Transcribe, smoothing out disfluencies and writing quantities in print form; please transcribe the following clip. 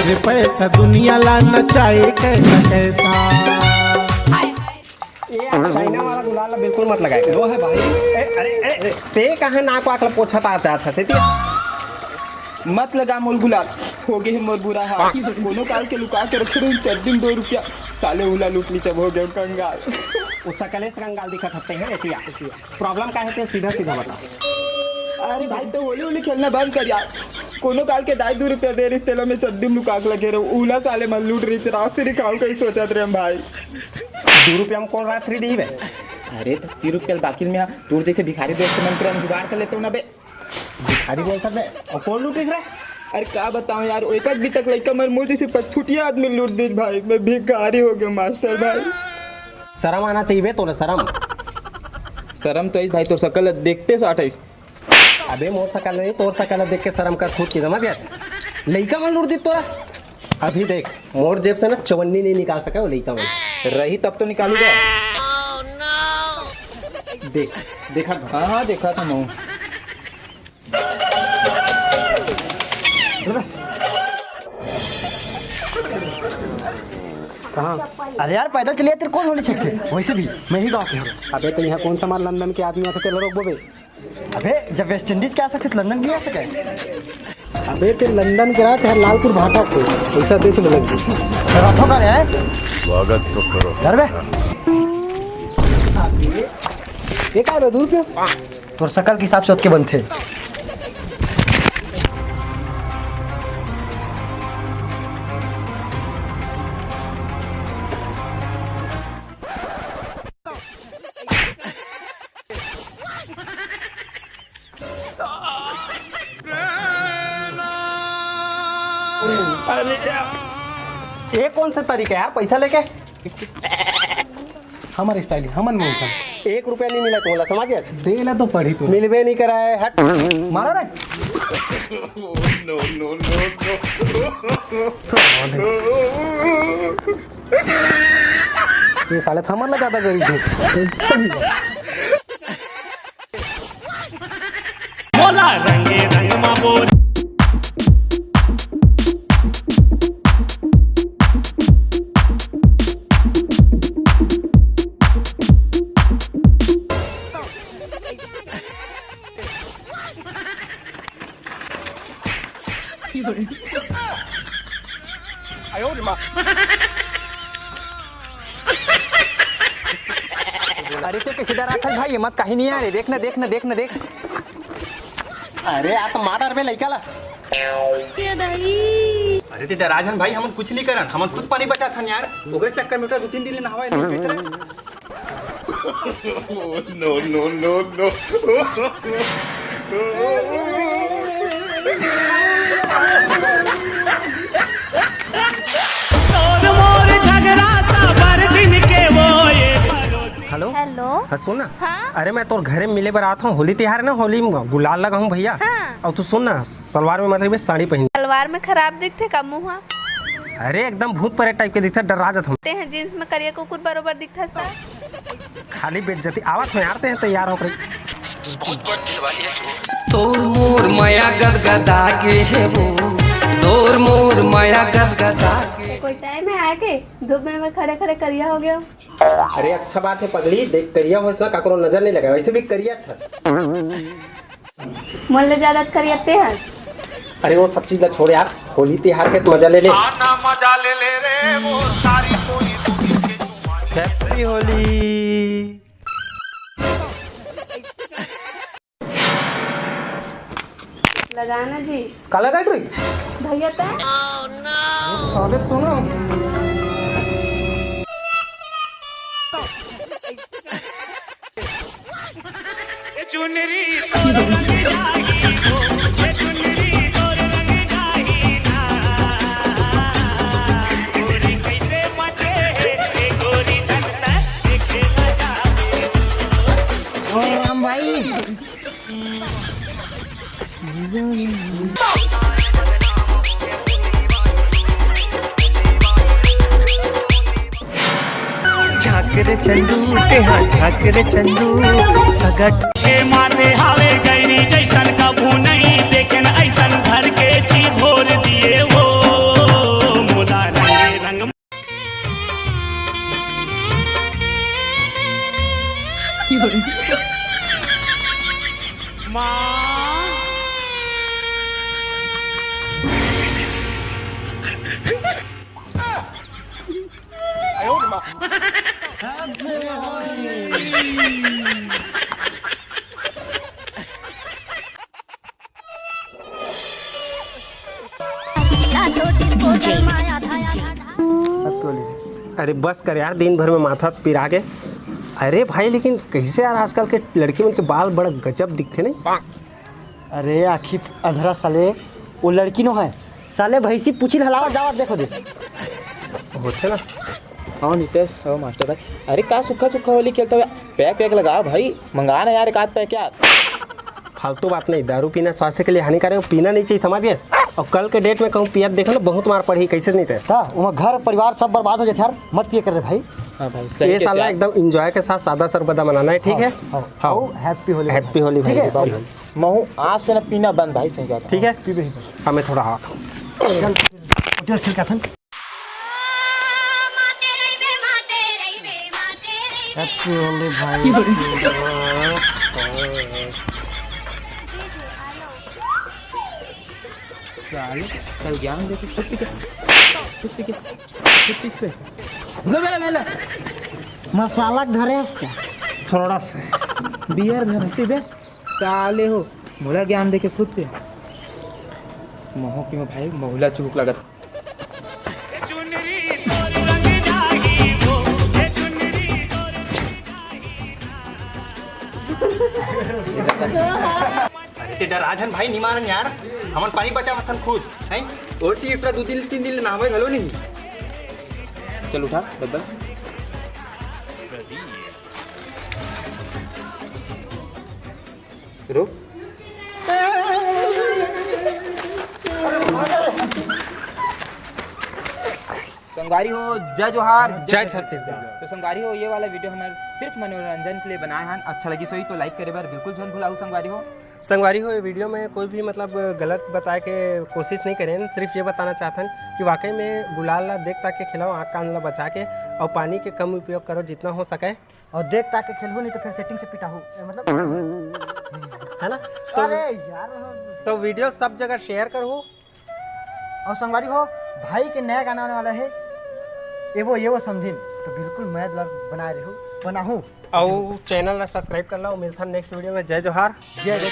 अरे पैसा दुनिया ला नचाए कैसा कैसा। ये चाइना वाला गुलाल बिल्कुल मत लगाए। वो है भाई। अरे ते कहाँ नाक वाक पोछा आता था से मत लगा मोल गुलाल हो गए मोर बुरा हाल। कोनो काल के लुका के रखे रहे 4 दिन 2 रुपया साले उला लूट ली जब हो गए कंगाल। उस सकले से कंगाल दिखा सकते हैं। एतिया प्रॉब्लम क्या है सीधा सीधा बता। अरे भाई तो होली होली खेलना बंद कर यार। कोनो काल के 2 रुपया दे रिश्ते में चड्डी में लुका के लगे रहे उला साले मन लूट रही राशि खाओ कहीं सोचत रहे भाई। 2 रुपया में कौन राशि दी है? अरे 30 रुपया बाकी में टूर जैसे भिखारी दोस्त मन कर जुगाड़ कर लेते हो ना बे। भिखारी बोल सकते और कौन लूट रहा? अरे क्या बताऊं यार एक भी तक लड़का मर मोटी से 5 फुटिया आदमी लूट दी भाई। मैं भिखारी हो गया मास्टर भाई। शर्म आना चाहिए तो शर्म। शर्म तो भाई तो शकल देखते 28। अबे मोर सकल नहीं तोर सकल देख के शर्म कर खुद की समझ गया। लड़का मन लूट दी तोरा। अभी देख मोर जेब से ना चवन्नी नहीं निकाल सका वो लड़का मन रही तब तो निकालूंगा। देख देखा। हाँ देखा था मैं। कहाँ? अरे यार पैदल चलिए तेरे कौन होली सकते वैसे भी मैं ही गाँव के हूँ। अबे तो यहाँ कौन सा मार लंदन के आदमी आते तेरे रोक बोबे। अबे जब वेस्ट इंडीज के आ सकते तो लंदन भी आ सके। अबे तेरे लंदन के चाहे लालपुर भाटा को ऐसा देश में लग रथों का है स्वागत तो करो। डर बे ये क्या 2 रुपया तोर शकल के हिसाब से के बनते। अरे ये कौन सा तरीका है यार पैसा लेके? हमारे स्टाइल हमन में 1 रुपया नहीं मिला तुम्हारा समझ गया? देला तो पढ़ी तू मिलबे नहीं करा है। हट मारा रे। ये साले थमन ना ज्यादा गरीब थे। मोला रंगे रंग मा बोल अरे तो कैसे डरा था भाई? मत कहीं नहीं आ रहे। देखना देखना देखना देख। अरे आ तो मार बे लइका ला। अरे ते राजन भाई हमन कुछ नहीं करन। हमन खुद पानी बचा था यार। ओकरे चक्कर में 2-3 दिन नहावा नहीं कैसे रे? No no no no. Hello hello. हाँ सुन ना। हाँ? अरे मैं तो घरे मिले बर आता हूँ। होली त्योहार है ना, होली में गुलाल लगा हूँ भैया। हाँ? और तू सुन ना सलवार में मतलब साड़ी पहनी। सलवार में खराब दिखते का मुँह? अरे एकदम भूत परे टाइप के दिखता। डरा जाता हूँ। हैं जींस में करिया कुकुर बरोबर दिखता था। खाली बेइज्जती आवाज में आते हैं तैयार हो रही। तोर मोर माया गदगदा के है वो। तोर मोर माया गदगदा के। कोई टाइम है आके धूप में मैं खड़े खड़े करिया हो गया। अरे अच्छा बात है पगली। देख करिया हो इसना काकरो नजर नहीं लगा। वैसे भी करिया अच्छा। मन ले ज्यादा करियाते हैं। अरे वो सब चीज ला छोड़ यार। होली त्योहार के मजा ले ले। मजा ले ले रे वो सारी हैप्पी होली। लगाना जी। काला काट रही भैया ते साले सुनो। झाकरे चंदू के हाँ झाकरे चंदू सगट के मारे हावे गैरी जैसन कभू नहीं देखे ऐसन घर के ची भोर दिए वो। अरे बस कर यार, दिन भर में माथा पिरा के। अरे भाई लेकिन कैसे यार, आजकल के लड़की उनके बाल बड़ा गजब दिखते नहीं। अरे आखिर अंधरा साले वो लड़की नो है साले भैंसी पूछिल हलावा जावा देखो दे होते ना। हाँ नितेश, हाँ मास्टर भाई। अरे का सूखा सूखा होली खेलता हुआ पैक पैक लगा भाई, मंगा ना यार एक आध पैक यार। फालतू बात नहीं, दारू पीना स्वास्थ्य के लिए हानिकारक है, पीना नहीं चाहिए, समझ गए। और कल के डेट में कहूँ पियत देखो ना, बहुत मार पड़ी, कैसे नहीं थे वहाँ घर परिवार सब बर्बाद हो जाते यार, मत पिए कर रहे भाई। हाँ भाई सही ये साला एकदम इंजॉय के साथ सादा सरबदा मनाना है, ठीक है। हाँ हैप्पी होली। हैप्पी होली भाई। महू आज से ना पीना बंद भाई, सही बात। ठीक है, हमें थोड़ा हाथ हैप्पी होली भाई। कल ज्ञान देखे मसाला घरे है उसका थोड़ा सा बियर घर पे साले हो, मोला ज्ञान देके खुद पे महू की भाई महुला चुक लगत। ते राजन भाई निमारन यार, हमन पानी बचा मथन खुद हैं। और ती एकटा 2-3 दिन नहावे घलो नहीं। चल उठा डब्बा। रुक। संगवारी हो जय जोहार जय छत्तीसगढ़। तो संगवारी हो, ये वाला वीडियो हमारे सिर्फ मनोरंजन के लिए बनाए हैं। अच्छा लगी सोई तो लाइक करे बार बिल्कुल झन भुलाऊ। संगवारी हो ये वीडियो में कोई भी मतलब गलत बताए के कोशिश नहीं करें, सिर्फ ये बताना चाहते हैं कि वाकई में गुलाल ला देख ताक के खिलाओ, आँख कान ला बचा के, और पानी के कम उपयोग करो जितना हो सके, और देख ताक के खेलो, नहीं तो फिर सेटिंग से पिटा हो मतलब है ना। अरे यार तो वीडियो सब जगह शेयर करो। और संगवारी हो भाई के नया गाना आने वाला है, ये वो समझिन, तो बिल्कुल मैं बनाए रहूँ बनाऊँ। और चैनल ला सब्सक्राइब कर लो। मिलता नेक्स्ट वीडियो में। जय जोहार। जय जय।